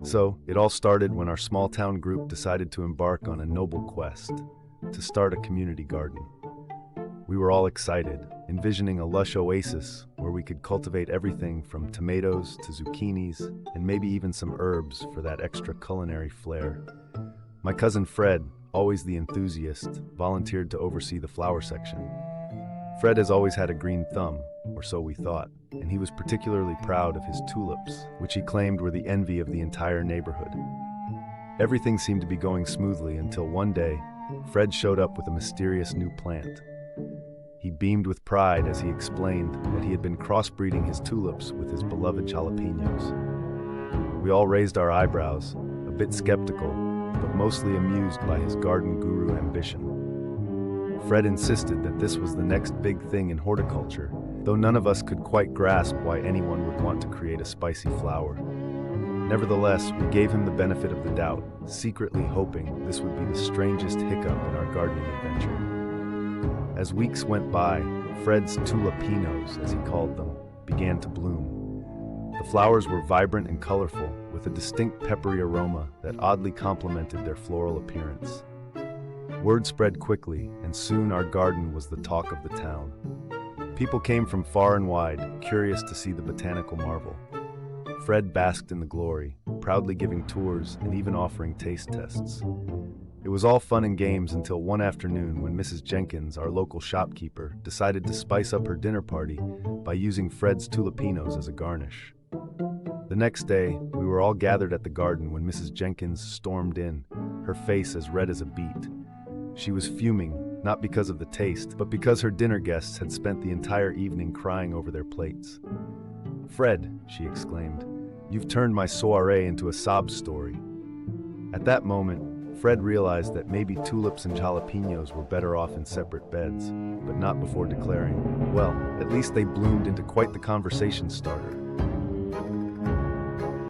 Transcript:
So, it all started when our small town group decided to embark on a noble quest to start a community garden. We were all excited, envisioning a lush oasis where we could cultivate everything from tomatoes to zucchinis and maybe even some herbs for that extra culinary flair. My cousin Fred, always the enthusiast, volunteered to oversee the flower section. Fred has always had a green thumb, or so we thought, and he was particularly proud of his tulips, which he claimed were the envy of the entire neighborhood. Everything seemed to be going smoothly until one day, Fred showed up with a mysterious new plant. He beamed with pride as he explained that he had been crossbreeding his tulips with his beloved jalapenos. We all raised our eyebrows, a bit skeptical, but mostly amused by his garden guru ambition. Fred insisted that this was the next big thing in horticulture, though none of us could quite grasp why anyone would want to create a spicy flower. Nevertheless, we gave him the benefit of the doubt, secretly hoping this would be the strangest hiccup in our gardening adventure. As weeks went by, Fred's tulipinos, as he called them, began to bloom. The flowers were vibrant and colorful, with a distinct peppery aroma that oddly complemented their floral appearance. Word spread quickly, and soon our garden was the talk of the town. People came from far and wide, curious to see the botanical marvel. Fred basked in the glory, proudly giving tours and even offering taste tests. It was all fun and games until one afternoon when Mrs. Jenkins, our local shopkeeper, decided to spice up her dinner party by using Fred's tulipinos as a garnish. The next day, we were all gathered at the garden when Mrs. Jenkins stormed in, her face as red as a beet. She was fuming, not because of the taste, but because her dinner guests had spent the entire evening crying over their plates. "Fred," she exclaimed, "you've turned my soiree into a sob story." At that moment, Fred realized that maybe tulips and jalapenos were better off in separate beds, but not before declaring, well, at least they bloomed into quite the conversation starter.